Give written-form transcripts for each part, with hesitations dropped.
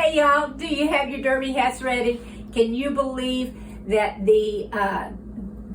Hey y'all, do you have your derby hats ready? Can you believe that the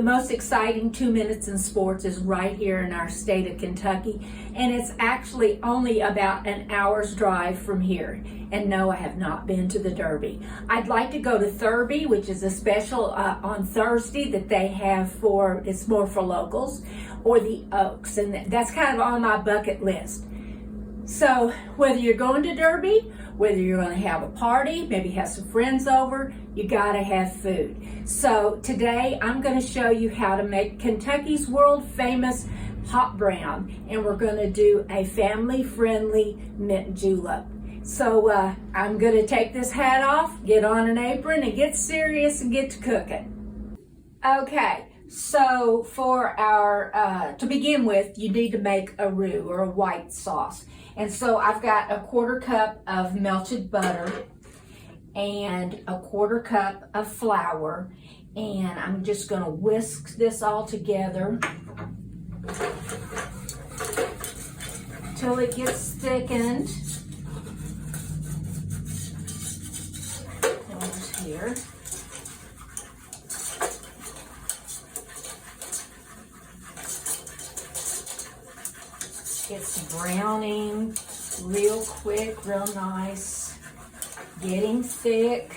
most exciting 2 minutes in sports is right here in our state of Kentucky, and it's actually only about an hour's drive from here. And no, I have not been to the Derby. I'd like to go to Thurby, which is a special on Thursday that they have for, it's more for locals, or the Oaks, and that's kind of on my bucket list. So whether you're going to Derby, whether you're going to have a party, maybe have some friends over, you got to have food. So today I'm going to show you how to make Kentucky's world famous hot brown, and we're going to do a family-friendly mint julep. So I'm going to take this hat off, get on an apron, and get serious and get to cooking. Okay, so for our, to begin with, you need to make a roux or a white sauce. And so I've got a 1/4 cup of melted butter and a 1/4 cup of flour. And I'm just going to whisk this all together till it gets thickened. Over here. It's browning real quick, real nice, getting thick.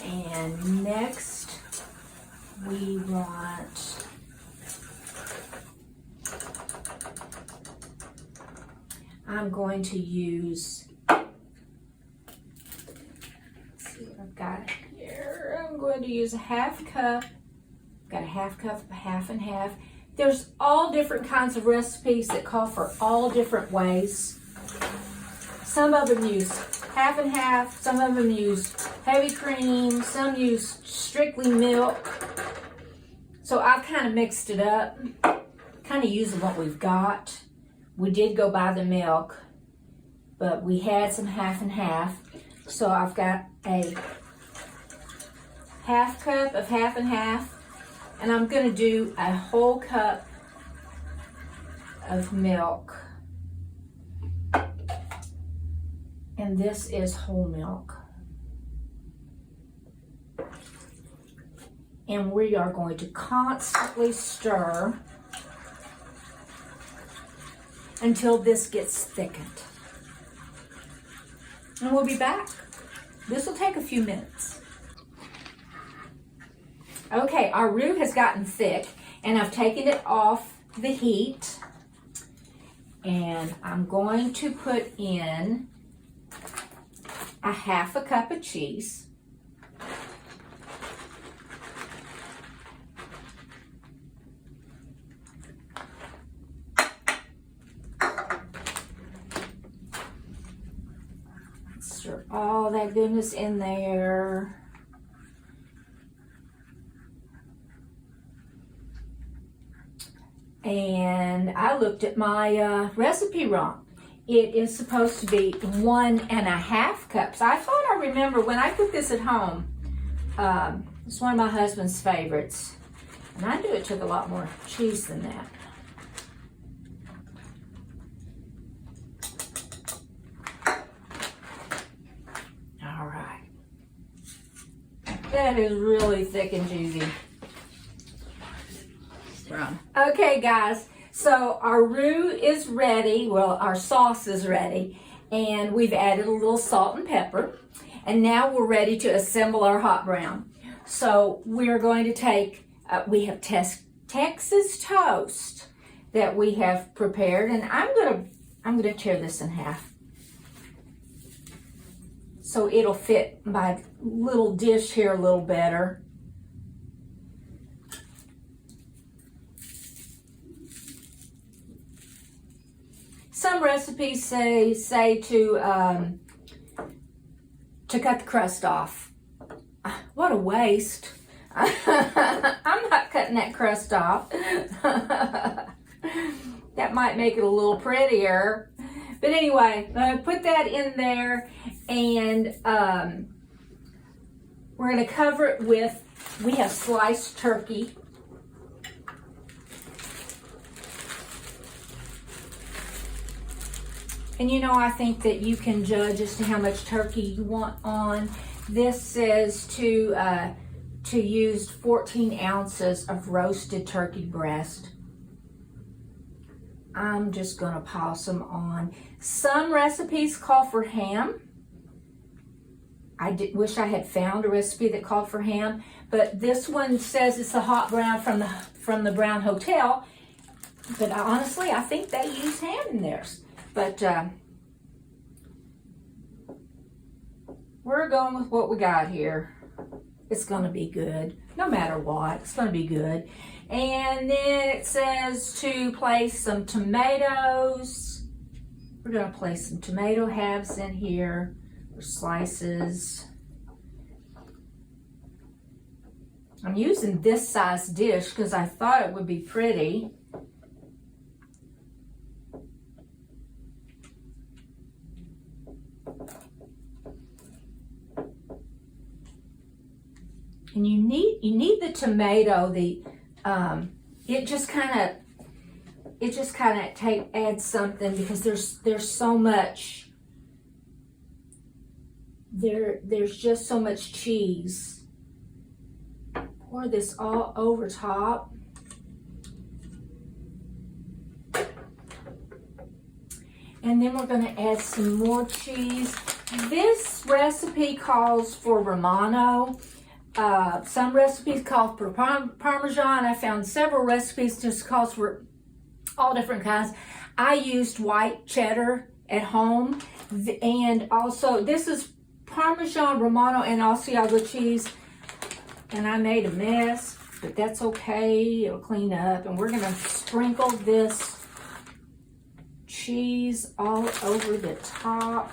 And next we want I'm going to use, I've got it here. I'm going to use a 1/2 cup. Got a 1/2 cup of half and half. There's all different kinds of recipes that call for all different ways. Some of them use half and half. Some of them use heavy cream. Some use strictly milk. So I've kind of mixed it up, kind of using what we've got. We did go buy the milk, but we had some half and half. So I've got a 1/2 cup of half and half, and I'm going to do a whole cup of milk. And this is whole milk. And we are going to constantly stir until this gets thickened. And we'll be back. This will take a few minutes. Okay, our roux has gotten thick, and I've taken it off the heat. And I'm going to put in a 1/2 cup of cheese. Stir all that goodness in there. And I looked at my recipe wrong. It is supposed to be 1½ cups. I thought I remember when I cooked this at home. It's one of my husband's favorites. And I knew it took a lot more cheese than that. All right. That is really thick and juicy. Brown. Okay, guys. So our roux is ready. Well, our sauce is ready. And we've added a little salt and pepper. And now we're ready to assemble our hot brown. So we're going to take, we have Texas toast that we have prepared. And I'm gonna tear this in half, so it'll fit my little dish here a little better. Some recipes say to cut the crust off. What a waste. I'm not cutting that crust off. That might make it a little prettier. But anyway, put that in there, and we're going to cover it with, we have sliced turkey And you know, I think that you can judge as to how much turkey you want on. This says to use 14 ounces of roasted turkey breast. I'm just gonna pause them on. Some recipes call for ham. I wish I had found a recipe that called for ham, but this one says it's a hot brown from the Brown Hotel. But honestly, I think they use ham in theirs. But we're going with what we got here. It's gonna be good, no matter what. It's gonna be good. And then it says to place some tomatoes. We're gonna place some tomato halves in here, or slices. I'm using this size dish because I thought it would be pretty. And you need the tomato. It just kind of adds something, because there's so much. There's just so much cheese. Pour this all over top. And then we're going to add some more cheese. This recipe calls for romano. Some recipes call for Parmesan. I found several recipes just calls for all different kinds. I used white cheddar at home, and also this is Parmesan, Romano, and Asiago cheese. And I made a mess, but that's okay. It'll clean up. And we're gonna sprinkle this cheese all over the top.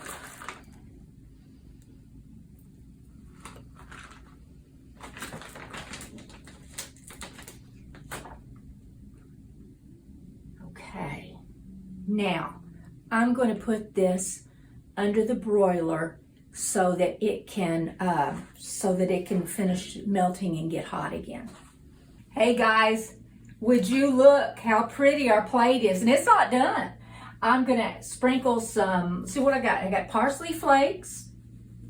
Okay, now I'm going to put this under the broiler so that it can finish melting and get hot again. Hey guys, would you look how pretty our plate is? And it's not done. I'm gonna sprinkle some, see what I got? I got parsley flakes.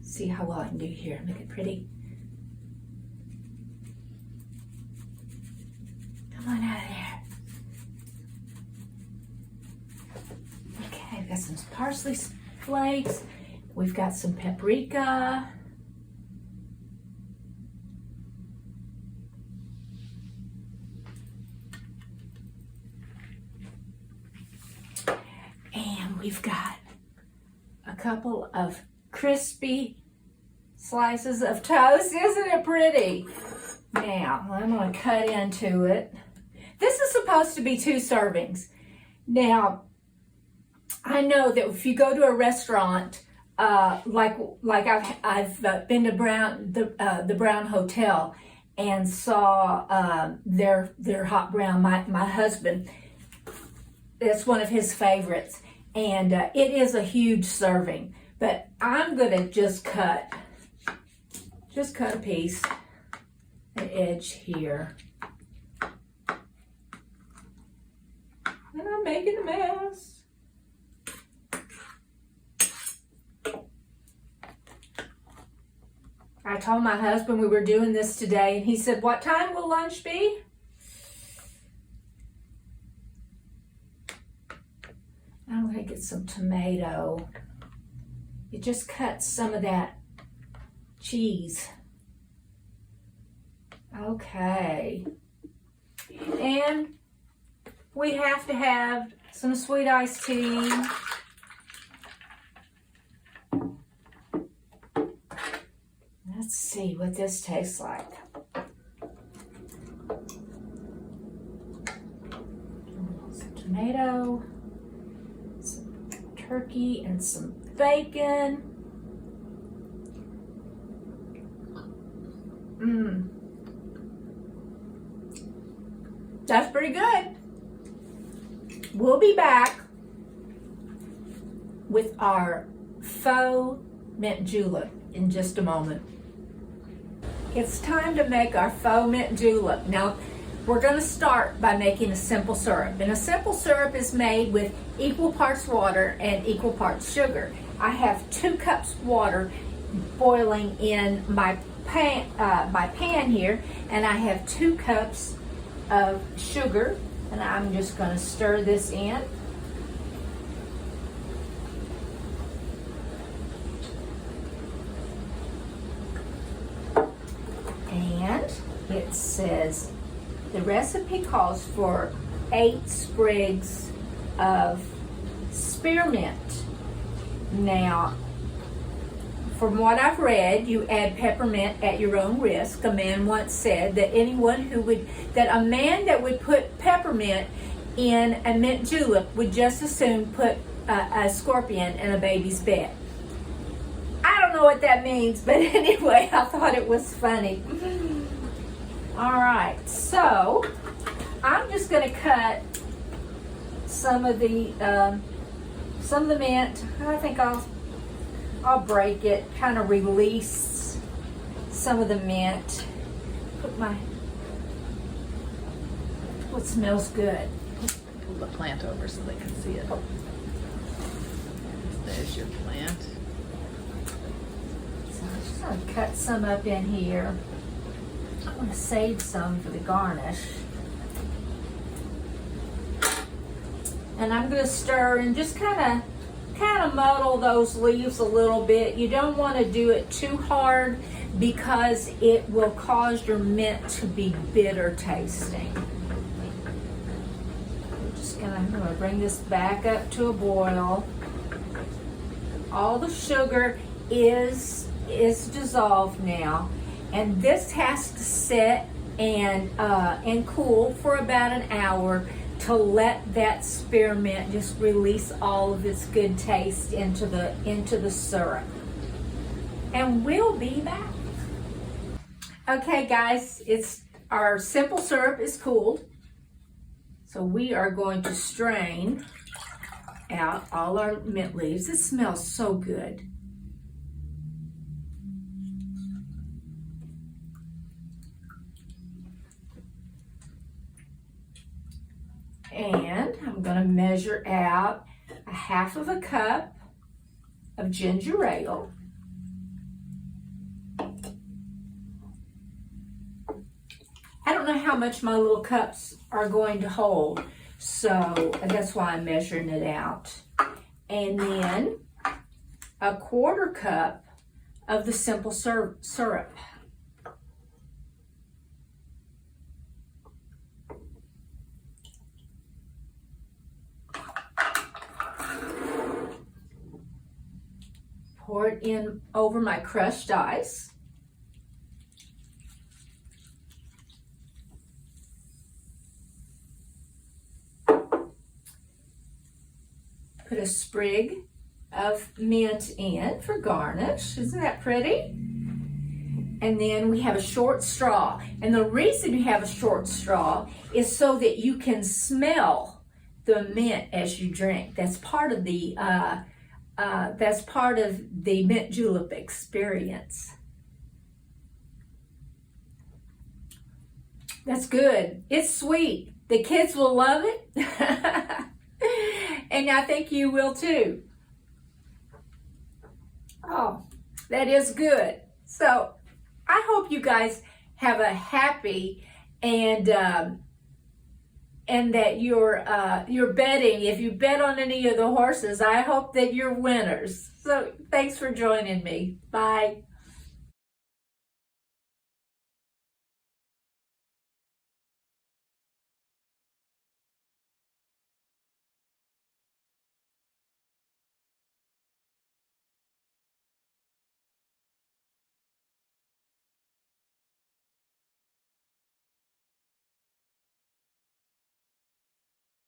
See how well I can do here, make it pretty. Come on out of there. Okay, I've got some parsley flakes. We've got some paprika. And we've got a couple of crispy slices of toast. Isn't it pretty? Now, I'm going to cut into it. This is supposed to be 2 servings. Now, I know that if you go to a restaurant, like I've been to the Brown Hotel and saw their hot brown. My husband, that's one of his favorites, and it is a huge serving. But I'm gonna just cut a piece, an edge here, and I'm making a mess. I told my husband we were doing this today, and he said, "What time will lunch be?" I'm going to get some tomato. It just cuts some of that cheese. Okay. And we have to have some sweet iced tea. Let's see what this tastes like. Some tomato, some turkey, and some bacon. That's pretty good. We'll be back with our faux mint julep in just a moment. It's time to make our faux mint julep. Now, we're going to start by making a simple syrup. And a simple syrup is made with equal parts water and equal parts sugar. I have 2 cups water boiling in my pan here, and I have 2 cups of sugar, and I'm just going to stir this in. And it says the recipe calls for 8 sprigs of spearmint. Now, from what I've read, you add peppermint at your own risk. A man once said that a man that would put peppermint in a mint julep would just as soon put a scorpion in a baby's bed. I don't know what that means, but anyway, I thought it was funny. All right, so I'm just going to cut some of the mint. I think I'll break it, kind of release some of the mint. Put what smells good. Pull the plant over so they can see it. There's your plant. So I'm just going to cut some up in here. I'm going to save some for the garnish. And I'm going to stir and just kind of muddle those leaves a little bit. You don't want to do it too hard because it will cause your mint to be bitter tasting. I'm going to bring this back up to a boil. All the sugar is dissolved now, and this has to sit and cool for about an hour to let that spearmint just release all of its good taste into the syrup. And we'll be back. Okay, guys, our simple syrup is cooled. So we are going to strain out all our mint leaves. It smells so good. And I'm going to measure out a 1/2 cup of ginger ale. I don't know how much my little cups are going to hold, so that's why I'm measuring it out. And then a 1/4 cup of the simple syrup. Pour it in over my crushed ice. Put a sprig of mint in for garnish. Isn't that pretty? And then we have a short straw. And the reason you have a short straw is so that you can smell the mint as you drink. That's part of the mint julep experience. That's good. It's sweet. The kids will love it. And I think you will too. Oh, that is good. So I hope you guys have a happy and that you're betting. If you bet on any of the horses, I hope that you're winners. So thanks for joining me. Bye.